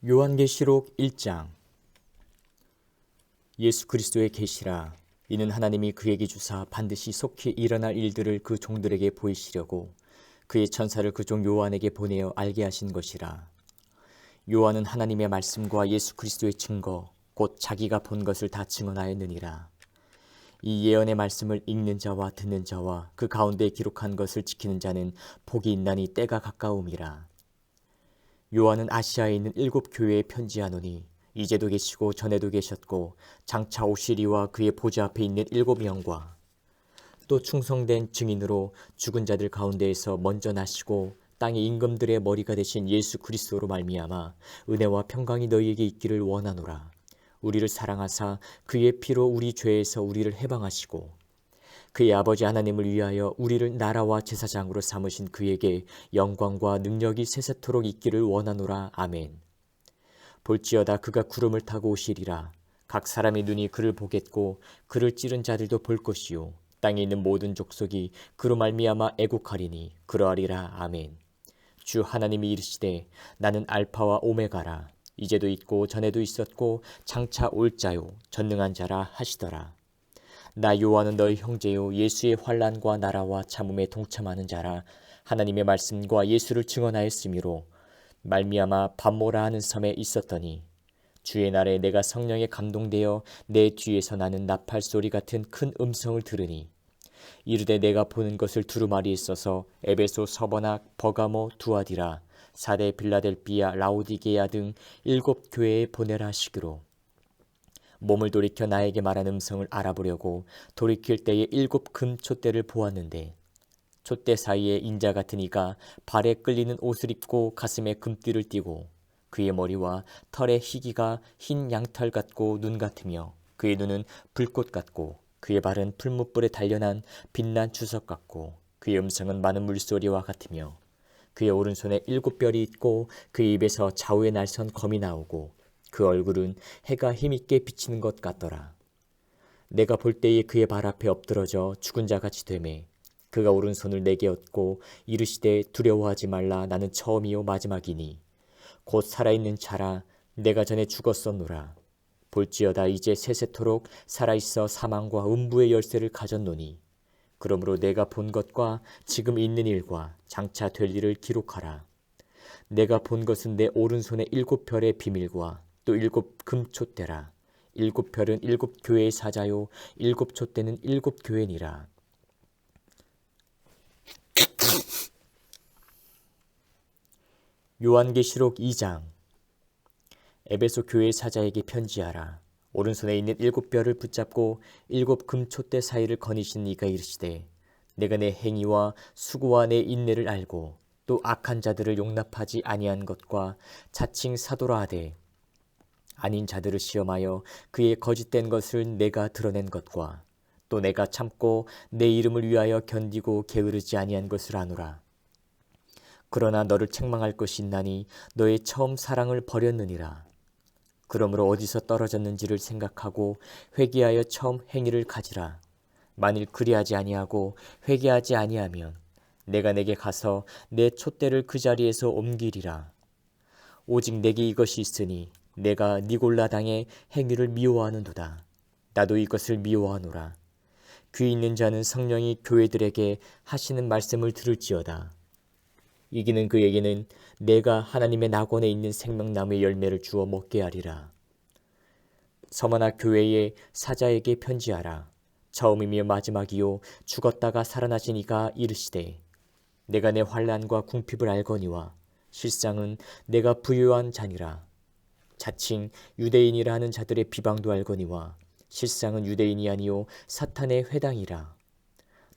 요한계시록 1장. 예수 그리스도의 계시라. 이는 하나님이 그에게 주사 반드시 속히 일어날 일들을 그 종들에게 보이시려고 그의 천사를 그 종 요한에게 보내어 알게 하신 것이라. 요한은 하나님의 말씀과 예수 그리스도의 증거 곧 자기가 본 것을 다 증언하였느니라. 이 예언의 말씀을 읽는 자와 듣는 자와 그 가운데 기록한 것을 지키는 자는 복이 있나니 때가 가까움이라. 요한은 아시아에 있는 7 교회에 편지하노니 이제도 계시고 전에도 계셨고 장차 오시리와 그의 보좌 앞에 있는 7명과 또 충성된 증인으로 죽은 자들 가운데에서 먼저 나시고 땅의 임금들의 머리가 되신 예수 그리스도로 말미암아 은혜와 평강이 너희에게 있기를 원하노라. 우리를 사랑하사 그의 피로 우리 죄에서 우리를 해방하시고 그의 아버지 하나님을 위하여 우리를 나라와 제사장으로 삼으신 그에게 영광과 능력이 세세토록 있기를 원하노라. 아멘. 볼지어다 그가 구름을 타고 오시리라. 각 사람의 눈이 그를 보겠고 그를 찌른 자들도 볼 것이요 땅에 있는 모든 족속이 그로 말미암아 애곡하리니 그러하리라. 아멘. 주 하나님이 이르시되 나는 알파와 오메가라. 이제도 있고 전에도 있었고 장차 올 자요 전능한 자라 하시더라. 나 요한은 너희 형제요 예수의 환난과 나라와 참음에 동참하는 자라. 하나님의 말씀과 예수를 증언하였으므로 말미암아 밤모라 하는 섬에 있었더니 주의 날에 내가 성령에 감동되어 내 뒤에서 나는 나팔 소리 같은 큰 음성을 들으니 이르되 내가 보는 것을 두루마리에 써서 에베소, 서버나, 버가모, 두아디라, 사대, 빌라델비아, 라오디게야 등 7 교회에 보내라 하시기로 몸을 돌이켜 나에게 말한 음성을 알아보려고 돌이킬 때에 7 금촛대를 보았는데 촛대 사이에 인자 같은 이가 발에 끌리는 옷을 입고 가슴에 금띠를 띠고 그의 머리와 털의 희기가 흰 양털 같고 눈 같으며 그의 눈은 불꽃 같고 그의 발은 풀무불에 단련한 빛난 주석 같고 그의 음성은 많은 물소리와 같으며 그의 오른손에 7 별이 있고 그의 입에서 좌우에 날선 검이 나오고 그 얼굴은 해가 힘있게 비치는 것 같더라. 내가 볼 때에 그의 발 앞에 엎드러져 죽은 자같이 되매 그가 오른손을 내게 얻고 이르시되 두려워하지 말라. 나는 처음이요 마지막이니 곧 살아있는 자라. 내가 전에 죽었었노라. 볼지어다 이제 세세토록 살아있어 사망과 음부의 열쇠를 가졌노니 그러므로 내가 본 것과 지금 있는 일과 장차 될 일을 기록하라. 내가 본 것은 내 오른손에 7 별의 비밀과 또 7 금촛대라. 7 별은 7 교회의 사자요 7 촛대는 7 교회니라. 요한계시록 2장. 에베소 교회의 사자에게 편지하라. 오른손에 있는 7 별을 붙잡고 7 금촛대 사이를 거니신 이가 이르시되 내가 내 행위와 수고와 내 인내를 알고 또 악한 자들을 용납하지 아니한 것과 자칭 사도라 하되 아닌 자들을 시험하여 그의 거짓된 것을 내가 드러낸 것과 또 내가 참고 내 이름을 위하여 견디고 게으르지 아니한 것을 아노라. 그러나 너를 책망할 것이 있나니 너의 처음 사랑을 버렸느니라. 그러므로 어디서 떨어졌는지를 생각하고 회개하여 처음 행위를 가지라. 만일 그리하지 아니하고 회개하지 아니하면 내가 내게 가서 내 촛대를 그 자리에서 옮기리라. 오직 내게 이것이 있으니 내가 니골라 당의 행위를 미워하는도다. 나도 이것을 미워하노라. 귀 있는 자는 성령이 교회들에게 하시는 말씀을 들을지어다. 이기는 그에게는 내가 하나님의 낙원에 있는 생명나무의 열매를 주어 먹게 하리라. 서머나 교회의 사자에게 편지하라. 처음이며 마지막이요 죽었다가 살아나신 이가 이르시되 내가 내 환난과 궁핍을 알거니와 실상은 내가 부유한 자니라. 자칭 유대인이라 하는 자들의 비방도 알거니와 실상은 유대인이 아니요 사탄의 회당이라.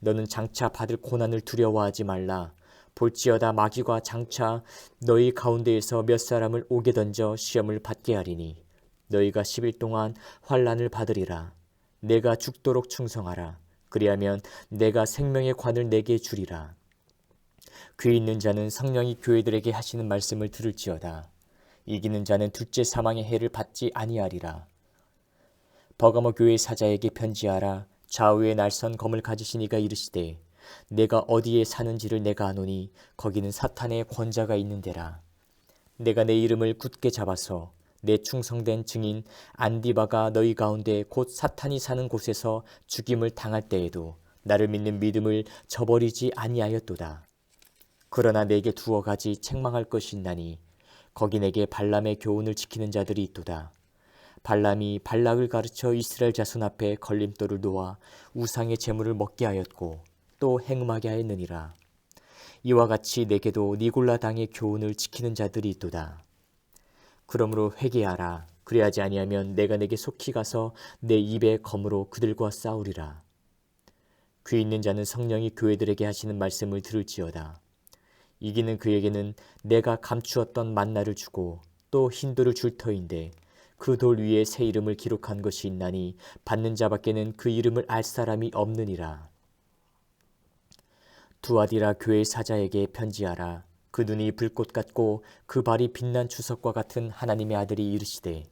너는 장차 받을 고난을 두려워하지 말라. 볼지어다 마귀가 장차 너희 가운데에서 몇 사람을 옥에 던져 시험을 받게 하리니 너희가 10일 동안 환난을 받으리라. 내가 죽도록 충성하라. 그리하면 내가 생명의 관을 내게 주리라. 귀 있는 자는 성령이 교회들에게 하시는 말씀을 들을지어다. 이기는 자는 둘째 사망의 해를 받지 아니하리라. 버가모 교회의 사자에게 편지하라. 좌우에 날선 검을 가지신 이가 이르시되 내가 어디에 사는지를 내가 아노니 거기는 사탄의 권자가 있는 데라. 내가 내 이름을 굳게 잡아서 내 충성된 증인 안디바가 너희 가운데 곧 사탄이 사는 곳에서 죽임을 당할 때에도 나를 믿는 믿음을 저버리지 아니하였도다. 그러나 내게 두어 가지 책망할 것이 있나니 거기 내게 발람의 교훈을 지키는 자들이 있도다. 발람이 발락을 가르쳐 이스라엘 자손 앞에 걸림돌을 놓아 우상의 제물을 먹게 하였고 또 행음하게 하였느니라. 이와 같이 내게도 니골라 당의 교훈을 지키는 자들이 있도다. 그러므로 회개하라. 그리하지 아니하면 내가 내게 속히 가서 내 입의 검으로 그들과 싸우리라. 귀 있는 자는 성령이 교회들에게 하시는 말씀을 들을지어다. 이기는 그에게는 내가 감추었던 만나를 주고 또 흰 돌을 줄 터인데 그 돌 위에 새 이름을 기록한 것이 있나니 받는 자밖에는 그 이름을 알 사람이 없느니라. 두아디라 교회 사자에게 편지하라. 그 눈이 불꽃 같고 그 발이 빛난 주석과 같은 하나님의 아들이 이르시되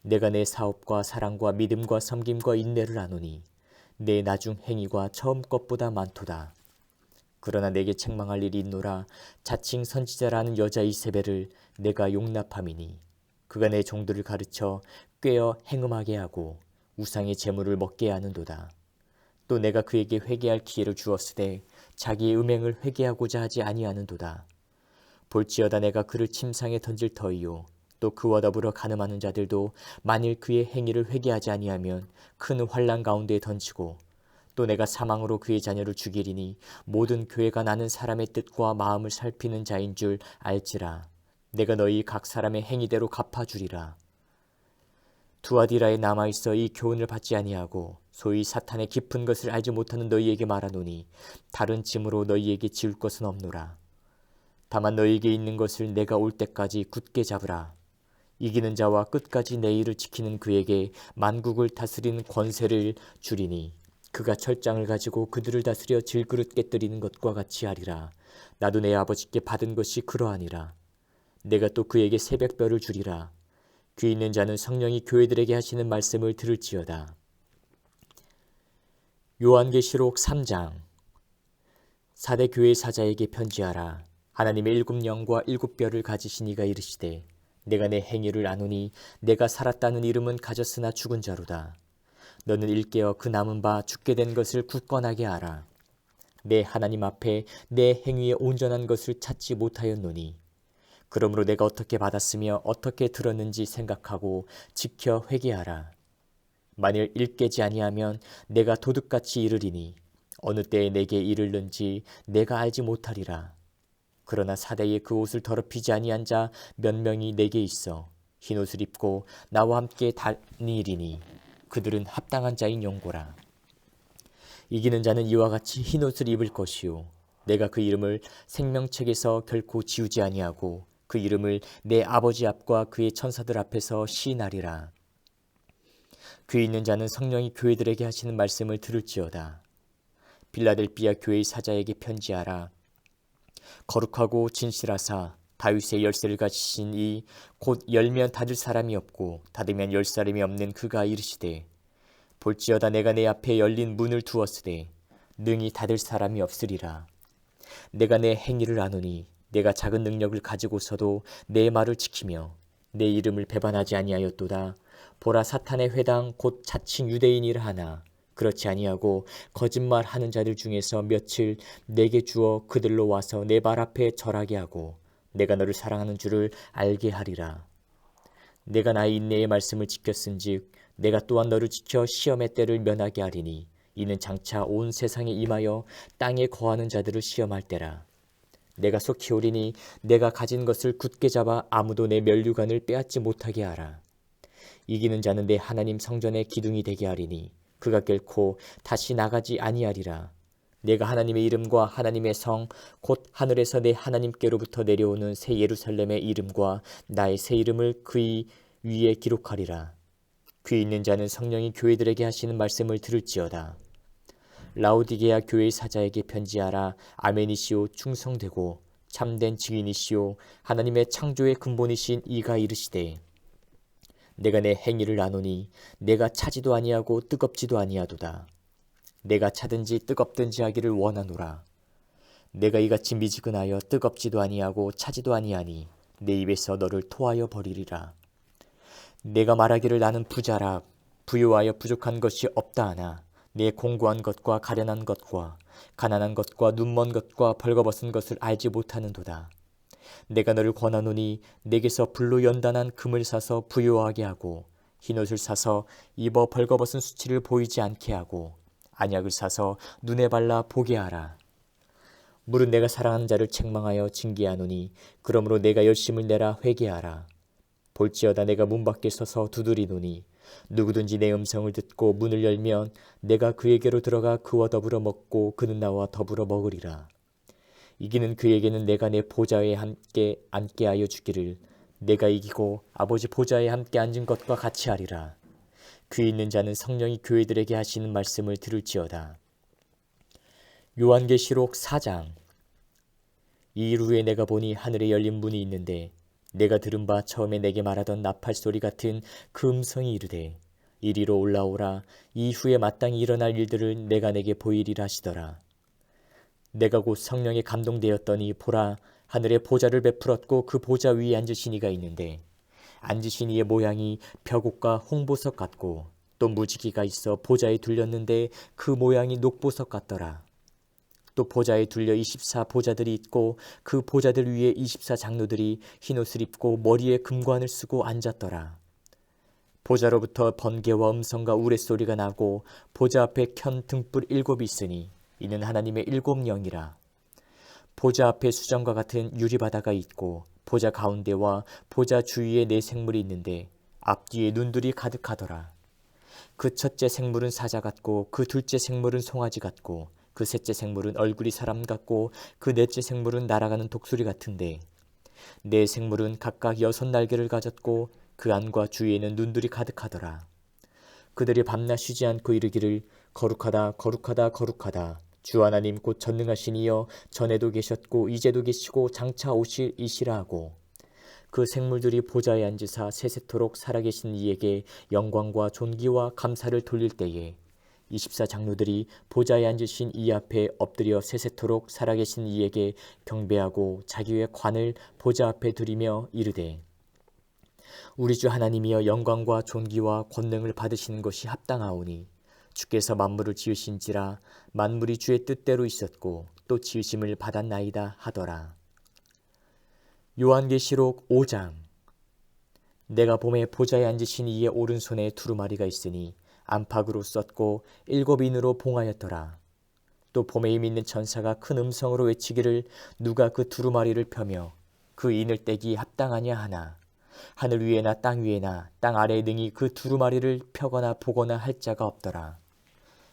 내가 내 사업과 사랑과 믿음과 섬김과 인내를 아노니 내 나중 행위가 처음 것보다 많도다. 그러나 내게 책망할 일이 있노라. 자칭 선지자라는 여자 이세벨을 내가 용납함이니 그가 내 종들을 가르쳐 꾀어 행음하게 하고 우상의 제물을 먹게 하는도다. 또 내가 그에게 회개할 기회를 주었으되 자기의 음행을 회개하고자 하지 아니하는도다. 볼지어다 내가 그를 침상에 던질 터이요 또 그와 더불어 간음하는 자들도 만일 그의 행위를 회개하지 아니하면 큰 환난 가운데에 던지고 또 내가 사망으로 그의 자녀를 죽이리니 모든 교회가 나는 사람의 뜻과 마음을 살피는 자인 줄 알지라. 내가 너희 각 사람의 행위대로 갚아주리라. 두아디라에 남아있어 이 교훈을 받지 아니하고 소위 사탄의 깊은 것을 알지 못하는 너희에게 말하노니 다른 짐으로 너희에게 지울 것은 없노라. 다만 너희에게 있는 것을 내가 올 때까지 굳게 잡으라. 이기는 자와 끝까지 내 일을 지키는 그에게 만국을 다스리는 권세를 주리니 그가 철장을 가지고 그들을 다스려 질그릇 깨뜨리는 것과 같이 하리라. 나도 내 아버지께 받은 것이 그러하니라. 내가 또 그에게 새벽별을 주리라. 귀 있는 자는 성령이 교회들에게 하시는 말씀을 들을지어다. 요한계시록 3장. 사대 교회 사자에게 편지하라. 하나님의 7 영과 7 뼈를 가지신 이가 이르시되 내가 내 행위를 아노니 내가 살았다는 이름은 가졌으나 죽은 자로다. 너는 일깨어 그 남은 바 죽게 된 것을 굳건하게 알아. 내 하나님 앞에 내 행위에 온전한 것을 찾지 못하였노니 그러므로 내가 어떻게 받았으며 어떻게 들었는지 생각하고 지켜 회개하라. 만일 일깨지 아니하면 내가 도둑같이 이르리니 어느 때에 내게 이르는지 내가 알지 못하리라. 그러나 사대에 그 옷을 더럽히지 아니한 자 몇 명이 내게 있어 흰옷을 입고 나와 함께 다니리니 그들은 합당한 자인 용고라. 이기는 자는 이와 같이 흰옷을 입을 것이요 내가 그 이름을 생명책에서 결코 지우지 아니하고 그 이름을 내 아버지 앞과 그의 천사들 앞에서 시인하리라. 귀 있는 자는 성령이 교회들에게 하시는 말씀을 들을지어다. 빌라델비아 교회의 사자에게 편지하라. 거룩하고 진실하사 다윗의 열쇠를 가지신 이 곧 열면 닫을 사람이 없고 닫으면 열 사람이 없는 그가 이르시되 볼지어다 내가 내 앞에 열린 문을 두었으되 능히 닫을 사람이 없으리라. 내가 내 행위를 아노니 내가 작은 능력을 가지고서도 내 말을 지키며 내 이름을 배반하지 아니하였도다. 보라 사탄의 회당 곧 자칭 유대인이라 하나 그렇지 아니하고 거짓말하는 자들 중에서 며칠 내게 주어 그들로 와서 내 발 앞에 절하게 하고 내가 너를 사랑하는 줄을 알게 하리라. 내가 나의 인내의 말씀을 지켰은즉 내가 또한 너를 지켜 시험의 때를 면하게 하리니 이는 장차 온 세상에 임하여 땅에 거하는 자들을 시험할 때라. 내가 속히 오리니 내가 가진 것을 굳게 잡아 아무도 내 면류관을 빼앗지 못하게 하라. 이기는 자는 내 하나님 성전의 기둥이 되게 하리니 그가 결코 다시 나가지 아니하리라. 내가 하나님의 이름과 하나님의 성 곧 하늘에서 내 하나님께로부터 내려오는 새 예루살렘의 이름과 나의 새 이름을 그의 위에 기록하리라. 귀 있는 자는 성령이 교회들에게 하시는 말씀을 들을지어다. 라오디게아 교회의 사자에게 편지하라. 아멘이시오 충성되고 참된 증인이시오 하나님의 창조의 근본이신 이가 이르시되 내가 내 행위를 아노니 내가 차지도 아니하고 뜨겁지도 아니하도다. 내가 차든지 뜨겁든지 하기를 원하노라. 내가 이같이 미지근하여 뜨겁지도 아니하고 차지도 아니하니 내 입에서 너를 토하여 버리리라. 내가 말하기를 나는 부자라 부유하여 부족한 것이 없다 하나 내 공고한 것과 가련한 것과 가난한 것과 눈먼 것과 벌거벗은 것을 알지 못하는도다. 내가 너를 권하노니 내게서 불로 연단한 금을 사서 부유하게 하고 흰옷을 사서 입어 벌거벗은 수치를 보이지 않게 하고 안약을 사서 눈에 발라 보게 하라. 물은 내가 사랑하는 자를 책망하여 징계하노니 그러므로 내가 열심을 내라 회개하라. 볼지어다 내가 문 밖에 서서 두드리노니 누구든지 내 음성을 듣고 문을 열면 내가 그에게로 들어가 그와 더불어 먹고 그는 나와 더불어 먹으리라. 이기는 그에게는 내가 내 보좌에 함께 앉게 하여 주기를 내가 이기고 아버지 보좌에 함께 앉은 것과 같이 하리라. 귀 있는 자는 성령이 교회들에게 하시는 말씀을 들을지어다. 요한계시록 4장. 이 일 후에 내가 보니 하늘에 열린 문이 있는데 내가 들은 바 처음에 내게 말하던 나팔 소리 같은 그 음성이 이르되 이리로 올라오라. 이후에 마땅히 일어날 일들을 내가 내게 보이리라 하시더라. 내가 곧 성령에 감동되었더니 보라 하늘에 보좌를 베풀었고 그 보좌 위에 앉으신 이가 있는데 앉으신 이의 모양이 벼곡과 홍보석 같고 또 무지개가 있어 보좌에 둘렸는데 그 모양이 녹보석 같더라. 또 보좌에 둘려 24 보좌들이 있고 그 보좌들 위에 24 장로들이 흰옷을 입고 머리에 금관을 쓰고 앉았더라. 보좌로부터 번개와 음성과 우레소리가 나고 보좌 앞에 켠 등불 7이 있으니 이는 하나님의 7영이라. 보좌 앞에 수정과 같은 유리바다가 있고 보좌 가운데와 보좌 주위에 4 생물이 있는데 앞뒤에 눈들이 가득하더라. 그 첫째 생물은 사자 같고 그 둘째 생물은 송아지 같고 그 셋째 생물은 얼굴이 사람 같고 그 넷째 생물은 날아가는 독수리 같은데 4 생물은 각각 6 날개를 가졌고 그 안과 주위에는 눈들이 가득하더라. 그들이 밤낮 쉬지 않고 이르기를 거룩하다 거룩하다 거룩하다 주 하나님 곧 전능하신 이여 전에도 계셨고 이제도 계시고 장차 오실 이시라 하고 그 생물들이 보좌에 앉으사 세세토록 살아계신 이에게 영광과 존귀와 감사를 돌릴 때에 24 장로들이 보좌에 앉으신 이 앞에 엎드려 세세토록 살아계신 이에게 경배하고 자기의 관을 보좌 앞에 드리며 이르되 우리 주 하나님이여 영광과 존귀와 권능을 받으시는 것이 합당하오니 주께서 만물을 지으신지라 만물이 주의 뜻대로 있었고 또 지으심을 받았나이다 하더라. 요한계시록 5장. 내가 봄에 보좌에 앉으신 이의 오른손에 두루마리가 있으니 안팎으로 썼고 7인으로 봉하였더라. 또 봄에 힘 있는 천사가 큰 음성으로 외치기를 누가 그 두루마리를 펴며 그 인을 떼기 합당하냐 하나 하늘 위에나 땅 위에나 땅 아래에 능히 그 두루마리를 펴거나 보거나 할 자가 없더라.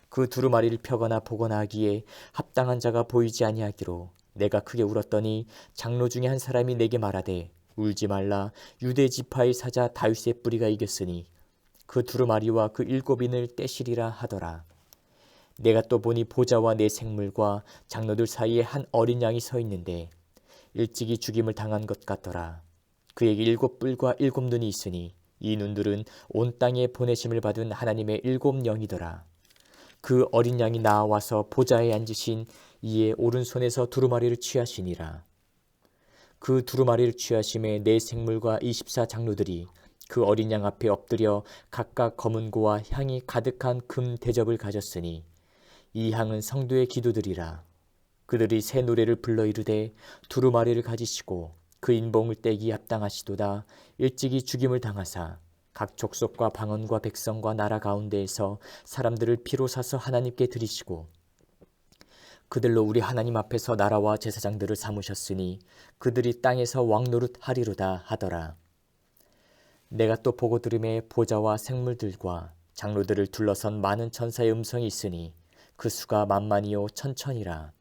그 두루마리를 펴거나 보거나 하기에 합당한 자가 보이지 아니하기로 내가 크게 울었더니 장로 중에 한 사람이 내게 말하되 울지 말라 유대 지파의 사자 다윗의 뿌리가 이겼으니 그 두루마리와 그 7인을 떼시리라 하더라. 내가 또 보니 보좌와 4 생물과 장로들 사이에 한 어린 양이 서 있는데 일찍이 죽임을 당한 것 같더라. 그에게 7뿔과 7눈이 있으니 이 눈들은 온 땅에 보내심을 받은 하나님의 7영이더라. 그 어린 양이 나와서 보좌에 앉으신 이의 오른손에서 두루마리를 취하시니라. 그 두루마리를 취하심에 4 생물과 24 장로들이 그 어린 양 앞에 엎드려 각각 검은 고와 향이 가득한 금 대접을 가졌으니 이 향은 성도의 기도들이라. 그들이 새 노래를 불러 이르되 두루마리를 가지시고 그 인봉을 떼기 합당하시도다. 일찍이 죽임을 당하사 각 족속과 방언과 백성과 나라 가운데에서 사람들을 피로 사서 하나님께 드리시고 그들로 우리 하나님 앞에서 나라와 제사장들을 삼으셨으니 그들이 땅에서 왕노릇 하리로다 하더라. 내가 또 보고 들음에 보좌와 생물들과 장로들을 둘러선 많은 천사의 음성이 있으니 그 수가 만만이요 천천이라.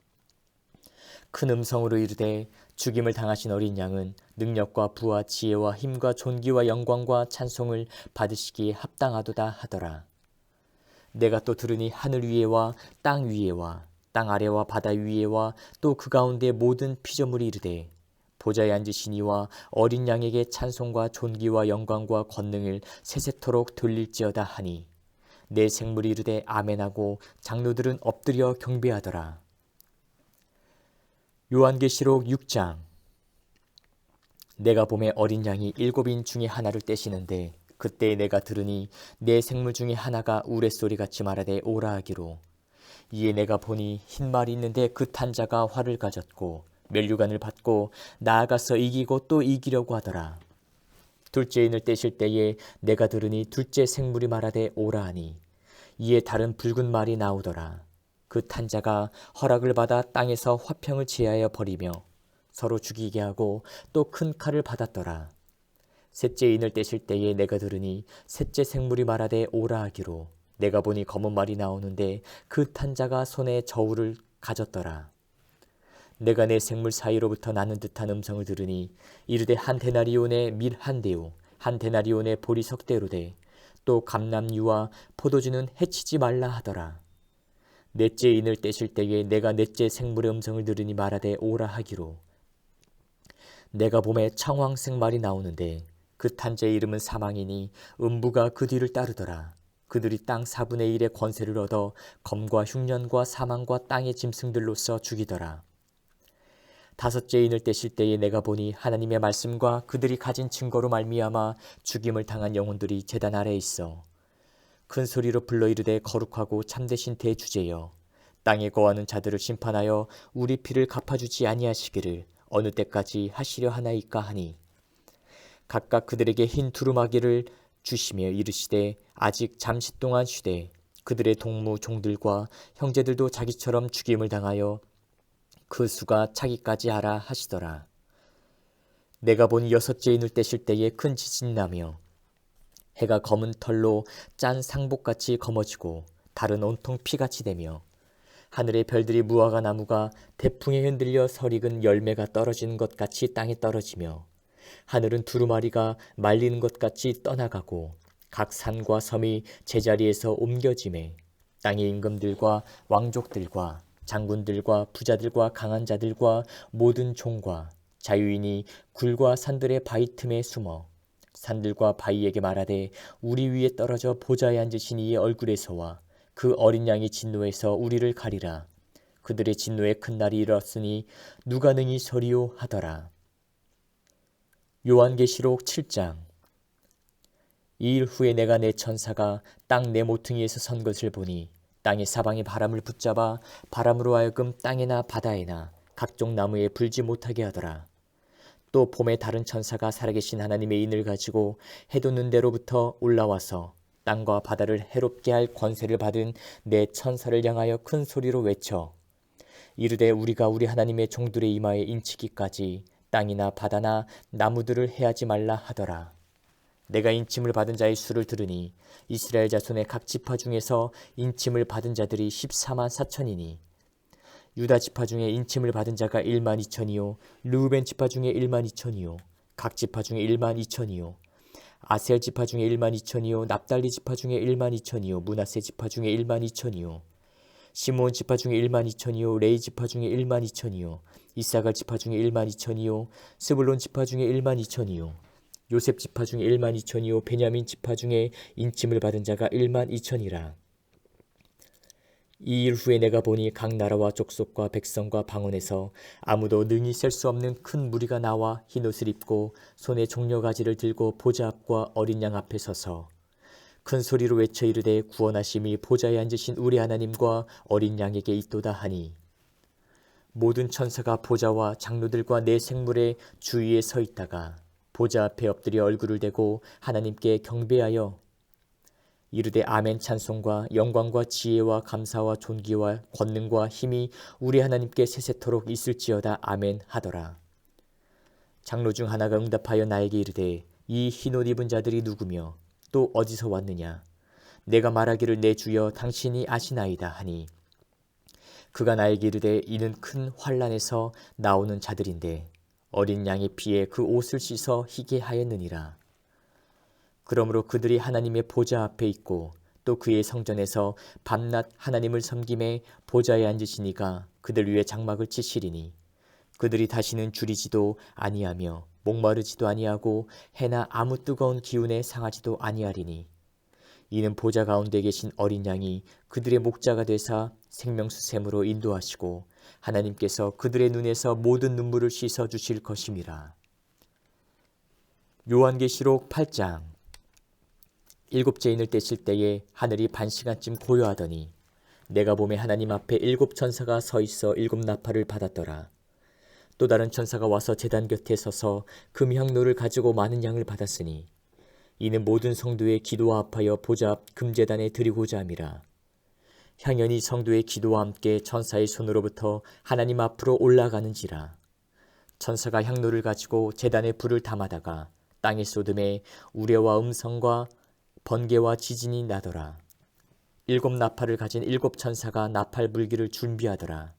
큰 음성으로 이르되 죽임을 당하신 어린 양은 능력과 부와 지혜와 힘과 존귀와 영광과 찬송을 받으시기에 합당하도다 하더라. 내가 또 들으니 하늘 위에와 땅 위에와 땅 아래와 바다 위에와 또 그 가운데 모든 피조물이 이르되 보좌에 앉으신 이와 어린 양에게 찬송과 존귀와 영광과 권능을 세세토록 돌릴지어다 하니 4 생물이 이르되 아멘하고 장로들은 엎드려 경배하더라. 요한계시록 6장. 내가 봄에 어린 양이 7인 중에 하나를 떼시는데 그때 내가 들으니 내 생물 중에 하나가 우레소리같이 말하되 오라 하기로. 이에 내가 보니 흰 말이 있는데 그 탄 자가 활을 가졌고 면류관을 받고 나아가서 이기고 또 이기려고 하더라. 둘째 인을 떼실 때에 내가 들으니 둘째 생물이 말하되 오라 하니 이에 다른 붉은 말이 나오더라. 그 탄 자가 허락을 받아 땅에서 화평을 제하여 버리며 서로 죽이게 하고 또 큰 칼을 받았더라. 셋째 인을 떼실 때에 내가 들으니 셋째 생물이 말하되 오라 하기로. 내가 보니 검은 말이 나오는데 그 탄 자가 손에 저울을 가졌더라. 내가 내 생물 사이로부터 나는 듯한 음성을 들으니 이르되 한 데나리온의 밀 한 대요 한 데나리온의 보리 석 대로되 또 감람류와 포도주는 해치지 말라 하더라. 넷째 인을 떼실 때에 내가 넷째 생물의 음성을 들으니 말하되 오라 하기로. 내가 봄에 청황색 말이 나오는데 그 탄자의 이름은 사망이니 음부가 그 뒤를 따르더라. 그들이 땅 4분의 1의 권세를 얻어 검과 흉년과 사망과 땅의 짐승들로서 죽이더라. 다섯째 인을 떼실 때에 내가 보니 하나님의 말씀과 그들이 가진 증거로 말미암아 죽임을 당한 영혼들이 제단 아래에 있어 큰 소리로 불러 이르되 거룩하고 참되신 대주제여 땅에 거하는 자들을 심판하여 우리 피를 갚아주지 아니하시기를 어느 때까지 하시려 하나이까 하니 각각 그들에게 흰 두루마기를 주시며 이르시되 아직 잠시 동안 쉬되 그들의 동무 종들과 형제들도 자기처럼 죽임을 당하여 그 수가 차기까지 하라 하시더라. 내가 본 여섯째 인을 떼실 때에 큰 지진이 나며 해가 검은 털로 짠 상복같이 검어지고 달은 온통 피같이 되며 하늘의 별들이 무화과 나무가 대풍에 흔들려 설익은 열매가 떨어지는 것 같이 땅에 떨어지며 하늘은 두루마리가 말리는 것 같이 떠나가고 각 산과 섬이 제자리에서 옮겨지매 땅의 임금들과 왕족들과 장군들과 부자들과 강한 자들과 모든 종과 자유인이 굴과 산들의 바위 틈에 숨어 산들과 바위에게 말하되 우리 위에 떨어져 보좌에 앉으신 이의 얼굴에서와 그 어린 양의 진노에서 우리를 가리라. 그들의 진노의 큰 날이 이르렀으니 누가 능히 서리요 하더라. 요한계시록 7장. 이 일 후에 내가 내 천사가 땅 내 모퉁이에서 선 것을 보니 땅의 사방이 바람을 붙잡아 바람으로 하여금 땅에나 바다에나 각종 나무에 불지 못하게 하더라. 또 봄에 다른 천사가 살아계신 하나님의 인을 가지고 해돋는 데로부터 올라와서 땅과 바다를 해롭게 할 권세를 받은 내 천사를 향하여 큰 소리로 외쳐 이르되 우리가 우리 하나님의 종들의 이마에 인치기까지 땅이나 바다나 나무들을 해하지 말라 하더라. 내가 인침을 받은 자의 수를 들으니 이스라엘 자손의 각 지파 중에서 인침을 받은 자들이 14만 4천이니 유다 지파 중에 인침을 받은 자가 1만 2천이요 르우벤 지파 중에 1만 2천이요 각 지파 중에 1만 2천이요 아셀 지파 중에 1만 2천이요 납달리 지파 중에 1만 2천이요 므낫세 지파 중에 1만 2천이요 시므온 지파 중에 1만 2천이요 레위 지파 중에 1만 2천이요 이사갈 지파 중에 1만 2천이요 스불론 지파 중에 1만 2천이요 요셉 지파 중에 1만 2천이요 베냐민 지파 중에 인침을 받은 자가 1만 2천이라. 이 일 후에 내가 보니 각 나라와 족속과 백성과 방언에서 아무도 능히 셀 수 없는 큰 무리가 나와 흰옷을 입고 손에 종려가지를 들고 보좌 앞과 어린 양 앞에 서서 큰 소리로 외쳐 이르되 구원하심이 보좌에 앉으신 우리 하나님과 어린 양에게 있도다 하니 모든 천사가 보좌와 장로들과 내 생물의 주위에 서 있다가 보좌 앞에 엎드려 얼굴을 대고 하나님께 경배하여 이르되 아멘 찬송과 영광과 지혜와 감사와 존귀와 권능과 힘이 우리 하나님께 세세토록 있을지어다 아멘 하더라. 장로 중 하나가 응답하여 나에게 이르되 이 흰옷 입은 자들이 누구며 또 어디서 왔느냐 내가 말하기를 내 주여 당신이 아시나이다 하니 그가 나에게 이르되 이는 큰 환난에서 나오는 자들인데 어린 양의 피에 그 옷을 씻어 희게 하였느니라. 그러므로 그들이 하나님의 보좌 앞에 있고 또 그의 성전에서 밤낮 하나님을 섬김에 보좌에 앉으시니가 그들 위에 장막을 치시리니 그들이 다시는 줄이지도 아니하며 목마르지도 아니하고 해나 아무 뜨거운 기운에 상하지도 아니하리니 이는 보좌 가운데 계신 어린 양이 그들의 목자가 되사 생명수샘으로 인도하시고 하나님께서 그들의 눈에서 모든 눈물을 씻어 주실 것임이라. 요한계시록 8장. 일곱째 인을 떼실 때에 하늘이 반시간쯤 고요하더니 내가 보매 하나님 앞에 일곱 천사가 서 있어 일곱 나팔을 받았더라. 또 다른 천사가 와서 제단 곁에 서서 금향로를 가지고 많은 양을 받았으니 이는 모든 성도의 기도와 합하여 보좌 앞 금제단에 드리고자 함이라. 향연이 성도의 기도와 함께 천사의 손으로부터 하나님 앞으로 올라가는지라. 천사가 향로를 가지고 제단에 불을 담아다가 땅에 쏟음에 우레와 음성과 번개와 지진이 나더라. 일곱 나팔을 가진 일곱 천사가 나팔 불기를 준비하더라.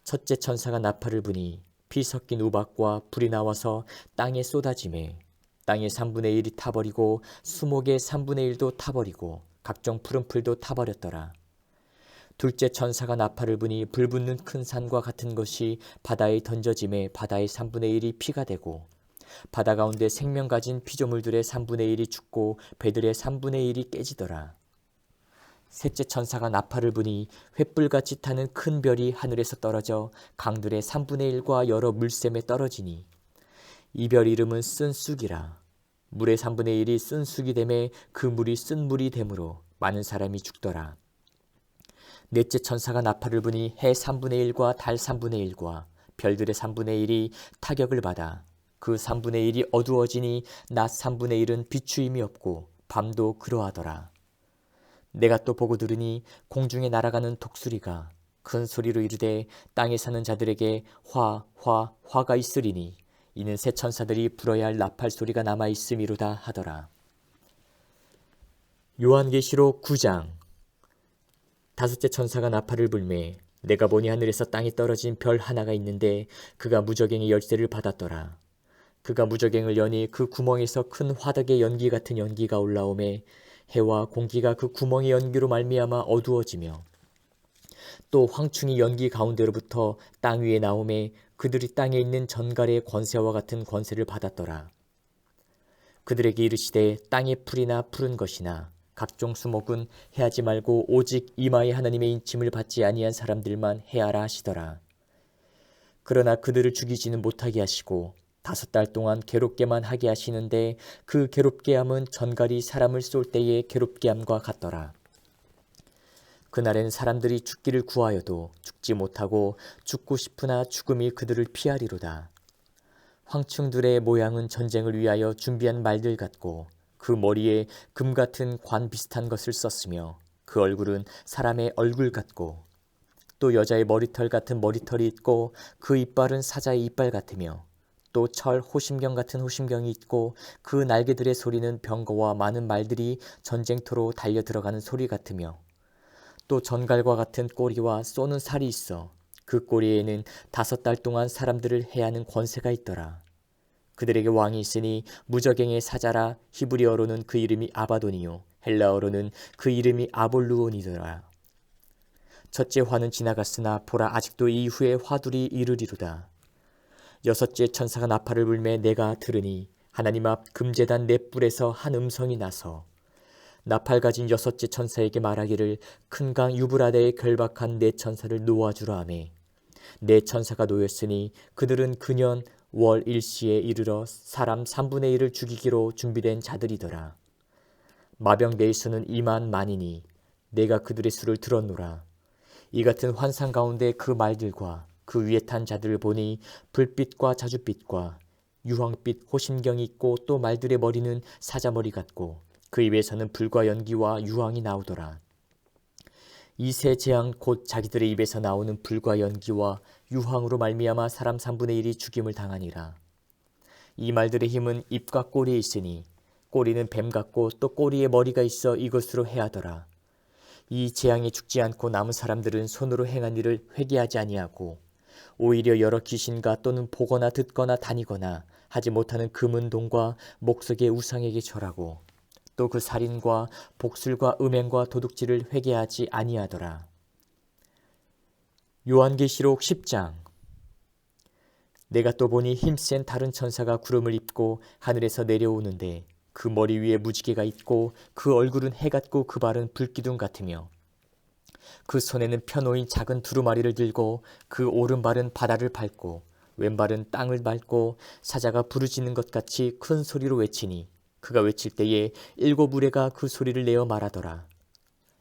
첫째 천사가 나팔을 부니 피 섞인 우박과 불이 나와서 땅에 쏟아지매 땅의 3분의 1이 타버리고 수목의 3분의 1도 타버리고 각종 푸른 풀도 타버렸더라. 둘째 천사가 나팔을 부니 불붙는 큰 산과 같은 것이 바다에 던져짐에 바다의 3분의 1이 피가 되고 바다 가운데 생명 가진 피조물들의 3분의 1이 죽고 배들의 3분의 1이 깨지더라. 셋째 천사가 나팔을 부니 횃불같이 타는 큰 별이 하늘에서 떨어져 강들의 3분의 1과 여러 물샘에 떨어지니 이 별 이름은 쓴 쑥이라. 물의 3분의 1이 쓴 쑥이 되매 그 물이 쓴 물이 되므로 많은 사람이 죽더라. 넷째 천사가 나팔을 부니 해 3분의 1과 달 3분의 1과 별들의 3분의 1이 타격을 받아 그 3분의 1이 어두워지니 낮 3분의 1은 비추임이 없고 밤도 그러하더라. 내가 또 보고 들으니 공중에 날아가는 독수리가 큰 소리로 이르되 땅에 사는 자들에게 화가 있으리니 이는 새 천사들이 불어야 할 나팔 소리가 남아있음이로다 하더라. 요한계시록 9장. 다섯째 천사가 나팔을 불매 내가 보니 하늘에서 땅에 떨어진 별 하나가 있는데 그가 무저갱의 열쇠를 받았더라. 그가 무저갱을 여니 그 구멍에서 큰 화덕의 연기 같은 연기가 올라오매 해와 공기가 그 구멍의 연기로 말미암아 어두워지며 또 황충이 연기 가운데로부터 땅 위에 나오매 그들이 땅에 있는 전갈의 권세와 같은 권세를 받았더라. 그들에게 이르시되 땅의 풀이나 푸른 것이나 각종 수목은 해하지 말고 오직 이마에 하나님의 인침을 받지 아니한 사람들만 해하라 하시더라. 그러나 그들을 죽이지는 못하게 하시고 5달 동안 괴롭게만 하게 하시는데 그 괴롭게 함은 전갈이 사람을 쏠 때의 괴롭게 함과 같더라. 그날엔 사람들이 죽기를 구하여도 죽지 못하고 죽고 싶으나 죽음이 그들을 피하리로다. 황충들의 모양은 전쟁을 위하여 준비한 말들 같고 그 머리에 금 같은 관 비슷한 것을 썼으며 그 얼굴은 사람의 얼굴 같고 또 여자의 머리털 같은 머리털이 있고 그 이빨은 사자의 이빨 같으며 또 철 호심경 같은 호심경이 있고 그 날개들의 소리는 병거와 많은 말들이 전쟁터로 달려 들어가는 소리 같으며 또 전갈과 같은 꼬리와 쏘는 살이 있어 그 꼬리에는 5달 동안 사람들을 해하는 권세가 있더라. 그들에게 왕이 있으니 무저갱의 사자라. 히브리어로는 그 이름이 아바돈이요 헬라어로는 그 이름이 아볼루온이더라. 첫째 화는 지나갔으나 보라 아직도 이후에 화둘이 이르리로다. 여섯째 천사가 나팔을 불매 내가 들으니 하나님 앞 금제단 넷불에서 한 음성이 나서 나팔 가진 여섯째 천사에게 말하기를 큰 강 유브라데에 결박한 네 천사를 놓아주라 하매 네 천사가 놓였으니 그들은 그년 월 일시에 이르러 사람 3분의 1을 죽이기로 준비된 자들이더라. 마병대의 수는 2만 만이니 내가 그들의 수를 들었노라. 이 같은 환상 가운데 그 말들과 그 위에 탄 자들을 보니 불빛과 자줏빛과 유황빛 호심경이 있고 또 말들의 머리는 사자머리 같고 그 입에서는 불과 연기와 유황이 나오더라. 이 세 재앙 곧 자기들의 입에서 나오는 불과 연기와 유황으로 말미암아 사람 3분의 1이 죽임을 당하니라. 이 말들의 힘은 입과 꼬리에 있으니 꼬리는 뱀 같고 또 꼬리에 머리가 있어 이것으로 해하더라. 이 재앙에 죽지 않고 남은 사람들은 손으로 행한 일을 회개하지 아니하고 오히려 여러 귀신과 또는 보거나 듣거나 다니거나 하지 못하는 금은 동과 목석의 우상에게 절하고 또 그 살인과 복술과 음행과 도둑질을 회개하지 아니하더라. 요한계시록 10장. 내가 또 보니 힘센 다른 천사가 구름을 입고 하늘에서 내려오는데 그 머리 위에 무지개가 있고 그 얼굴은 해 같고 그 발은 불기둥 같으며 그 손에는 펴놓인 작은 두루마리를 들고 그 오른발은 바다를 밟고 왼발은 땅을 밟고 사자가 부르짖는 것 같이 큰 소리로 외치니 그가 외칠 때에 7우레가 그 소리를 내어 말하더라.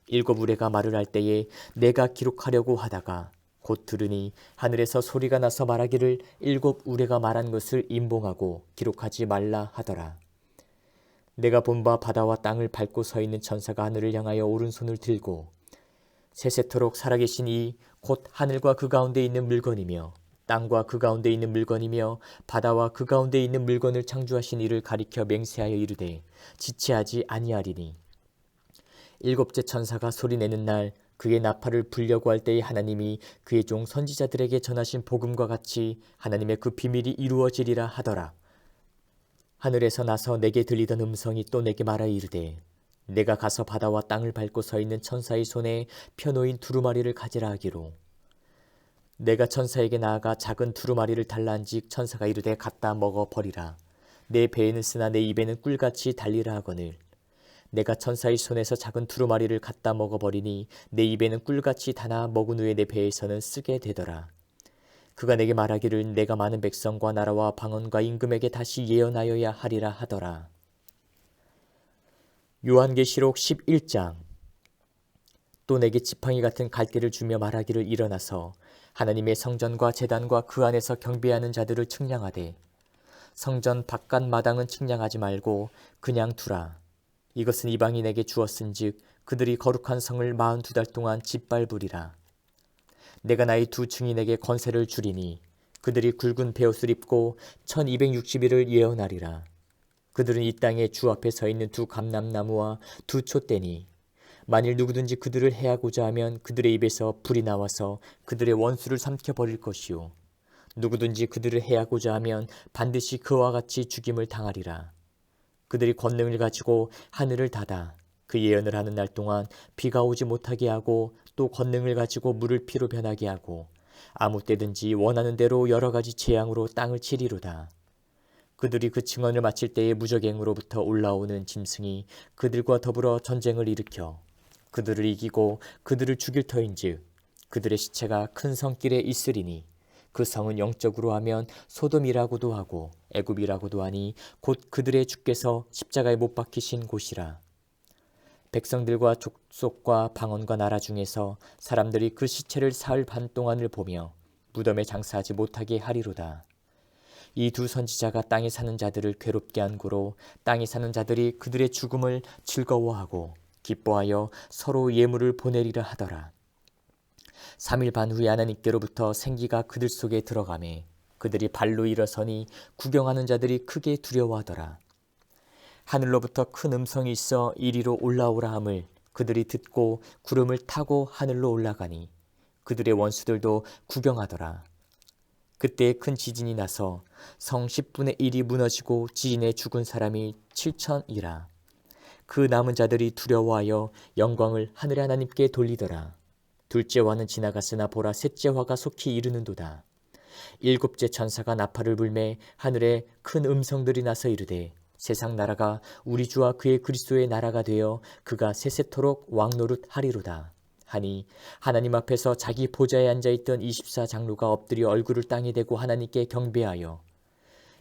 7우레가 말을 할 때에 내가 기록하려고 하다가 곧 들으니 하늘에서 소리가 나서 말하기를 7우레가 말한 것을 임봉하고 기록하지 말라 하더라. 내가 본 바 바다와 땅을 밟고 서 있는 천사가 하늘을 향하여 오른손을 들고 세세토록 살아계신 이 곧 하늘과 그 가운데 있는 물건이며 땅과 그 가운데 있는 물건이며 바다와 그 가운데 있는 물건을 창조하신 이를 가리켜 맹세하여 이르되 지체하지 아니하리니 7째 천사가 소리내는 날 그의 나팔을 불려고 할 때에 하나님이 그의 종 선지자들에게 전하신 복음과 같이 하나님의 그 비밀이 이루어지리라 하더라. 하늘에서 나서 내게 들리던 음성이 또 내게 말하여 이르되 내가 가서 바다와 땅을 밟고 서 있는 천사의 손에 펴놓인 두루마리를 가지라 하기로 내가 천사에게 나아가 작은 두루마리를 달라한즉 천사가 이르되 갖다 먹어 버리라. 내 배에는 쓰나 내 입에는 꿀같이 달리라 하거늘 내가 천사의 손에서 작은 두루마리를 갖다 먹어버리니 내 입에는 꿀같이 다나 먹은 후에 내 배에서는 쓰게 되더라. 그가 내게 말하기를 내가 많은 백성과 나라와 방언과 임금에게 다시 예언하여야 하리라 하더라. 요한계시록 11장. 또 내게 지팡이 같은 갈대를 주며 말하기를 일어나서 하나님의 성전과 제단과 그 안에서 경배하는 자들을 측량하되 성전 바깥 마당은 측량하지 말고 그냥 두라. 이것은 이방인에게 주었은즉 그들이 거룩한 성을 42달 동안 짓밟으리라. 내가 나의 두 증인에게 권세를 주리니 그들이 굵은 베옷을 입고 1260일을 예언하리라. 그들은 이 땅에 주 앞에 서 있는 두 감람나무와 두 촛대니 만일 누구든지 그들을 해하고자 하면 그들의 입에서 불이 나와서 그들의 원수를 삼켜버릴 것이요 누구든지 그들을 해하고자 하면 반드시 그와 같이 죽임을 당하리라. 그들이 권능을 가지고 하늘을 닫아 그 예언을 하는 날 동안 비가 오지 못하게 하고 또 권능을 가지고 물을 피로 변하게 하고 아무 때든지 원하는 대로 여러 가지 재앙으로 땅을 치리로다. 그들이 그 증언을 마칠 때에 무적행으로부터 올라오는 짐승이 그들과 더불어 전쟁을 일으켜 그들을 이기고 그들을 죽일 터인즉 그들의 시체가 큰 성길에 있으리니 그 성은 영적으로 하면 소돔이라고도 하고 애굽이라고도 하니 곧 그들의 주께서 십자가에 못 박히신 곳이라. 백성들과 족속과 방언과 나라 중에서 사람들이 그 시체를 사흘 반 동안을 보며 무덤에 장사하지 못하게 하리로다. 이 두 선지자가 땅에 사는 자들을 괴롭게 한 고로 땅에 사는 자들이 그들의 죽음을 즐거워하고 기뻐하여 서로 예물을 보내리라 하더라. 3일 반 후에 하나님께로부터 생기가 그들 속에 들어가매 그들이 발로 일어서니 구경하는 자들이 크게 두려워하더라. 하늘로부터 큰 음성이 있어 이리로 올라오라 함을 그들이 듣고 구름을 타고 하늘로 올라가니 그들의 원수들도 구경하더라. 그때 큰 지진이 나서 성 10분의 1이 무너지고 지진에 죽은 사람이 7천이라. 그 남은 자들이 두려워하여 영광을 하늘의 하나님께 돌리더라. 둘째 화는 지나갔으나 보라 셋째 화가 속히 이르는도다. 7째 천사가 나팔을 불매 하늘에 큰 음성들이 나서 이르되 세상 나라가 우리 주와 그의 그리스도의 나라가 되어 그가 세세토록 왕노릇 하리로다. 하니 하나님 앞에서 자기 보좌에 앉아있던 24장로가 엎드려 얼굴을 땅에 대고 하나님께 경배하여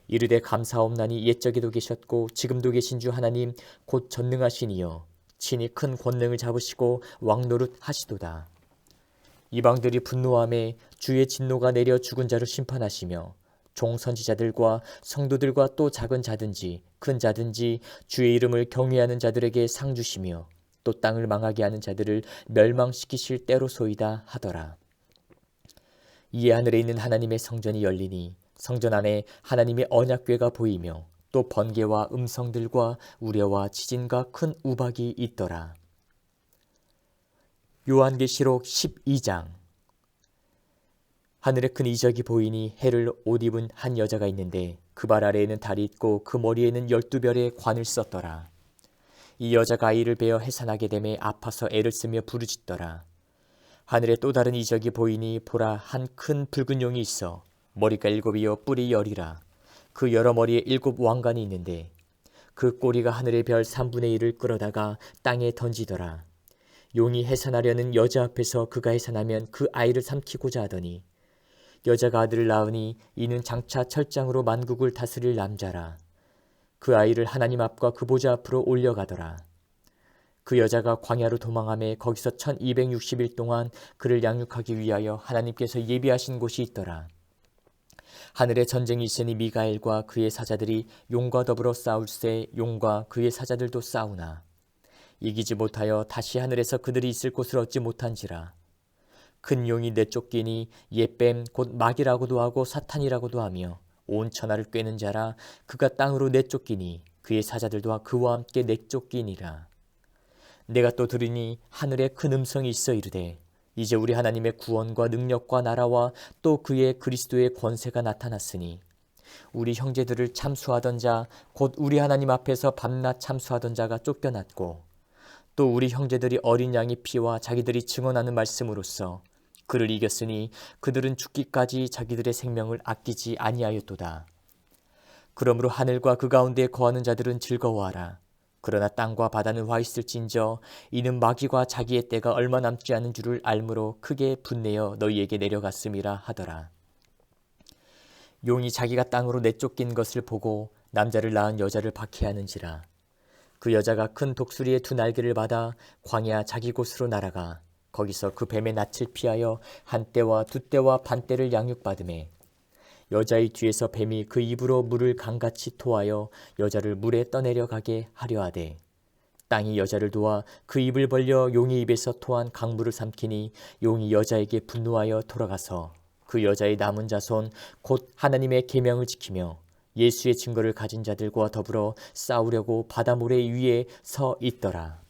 이르되 감사옵나니 옛적에도 계셨고 지금도 계신 주 하나님 곧 전능하신 이여 친히 큰 권능을 잡으시고 왕노릇 하시도다. 이방들이 분노함에 주의 진노가 내려 죽은 자를 심판하시며 종선지자들과 성도들과 또 작은 자든지 큰 자든지 주의 이름을 경외하는 자들에게 상 주시며 또 땅을 망하게 하는 자들을 멸망시키실 때로소이다 하더라. 이에 하늘에 있는 하나님의 성전이 열리니 성전 안에 하나님의 언약궤가 보이며 또 번개와 음성들과 우레와 지진과 큰 우박이 있더라. 요한계시록 12장. 하늘에 큰 이적이 보이니 해를 옷 입은 한 여자가 있는데 그 발 아래에는 달이 있고 그 머리에는 12별의 관을 썼더라. 이 여자가 아이를 베어 해산하게 되매 아파서 애를 쓰며 부르짖더라. 하늘에 또 다른 이적이 보이니 보라 한 큰 붉은 용이 있어 머리가 7이요 뿔이 10이라. 그 여러 머리에 7 왕관이 있는데 그 꼬리가 하늘의 별 3분의 1을 끌어다가 땅에 던지더라. 용이 해산하려는 여자 앞에서 그가 해산하면 그 아이를 삼키고자 하더니 여자가 아들을 낳으니 이는 장차 철장으로 만국을 다스릴 남자라. 그 아이를 하나님 앞과 그 보좌 앞으로 올려가더라. 그 여자가 광야로 도망하며 거기서 1260일 동안 그를 양육하기 위하여 하나님께서 예비하신 곳이 있더라. 하늘에 전쟁이 있으니 미가엘과 그의 사자들이 용과 더불어 싸울새 용과 그의 사자들도 싸우나 이기지 못하여 다시 하늘에서 그들이 있을 곳을 얻지 못한지라. 큰 용이 내쫓기니 예뱀 곧 마귀라고도 하고 사탄이라고도 하며 온 천하를 꿰는 자라. 그가 땅으로 내쫓기니 그의 사자들도 그와 함께 내쫓기니라. 내가 또 들으니 하늘에 큰 음성이 있어 이르되 이제 우리 하나님의 구원과 능력과 나라와 또 그의 그리스도의 권세가 나타났으니 우리 형제들을 참수하던 자 곧 우리 하나님 앞에서 밤낮 참수하던 자가 쫓겨났고 또 우리 형제들이 어린 양의 피와 자기들이 증언하는 말씀으로써 그를 이겼으니 그들은 죽기까지 자기들의 생명을 아끼지 아니하였도다. 그러므로 하늘과 그 가운데 거하는 자들은 즐거워하라. 그러나 땅과 바다는 화 있을진저 이는 마귀와 자기의 때가 얼마 남지 않은 줄을 알므로 크게 분내어 너희에게 내려갔음이라 하더라. 용이 자기가 땅으로 내쫓긴 것을 보고 남자를 낳은 여자를 박해하는지라. 그 여자가 큰 독수리의 두 날개를 받아 광야 자기 곳으로 날아가 거기서 그 뱀의 낯을 피하여 한 떼와 두 떼와 반 떼를 양육받으매 여자의 뒤에서 뱀이 그 입으로 물을 강같이 토하여 여자를 물에 떠내려가게 하려 하되 땅이 여자를 도와 그 입을 벌려 용의 입에서 토한 강물을 삼키니 용이 여자에게 분노하여 돌아가서 그 여자의 남은 자손 곧 하나님의 계명을 지키며 예수의 증거를 가진 자들과 더불어 싸우려고 바다 모래 위에 서 있더라.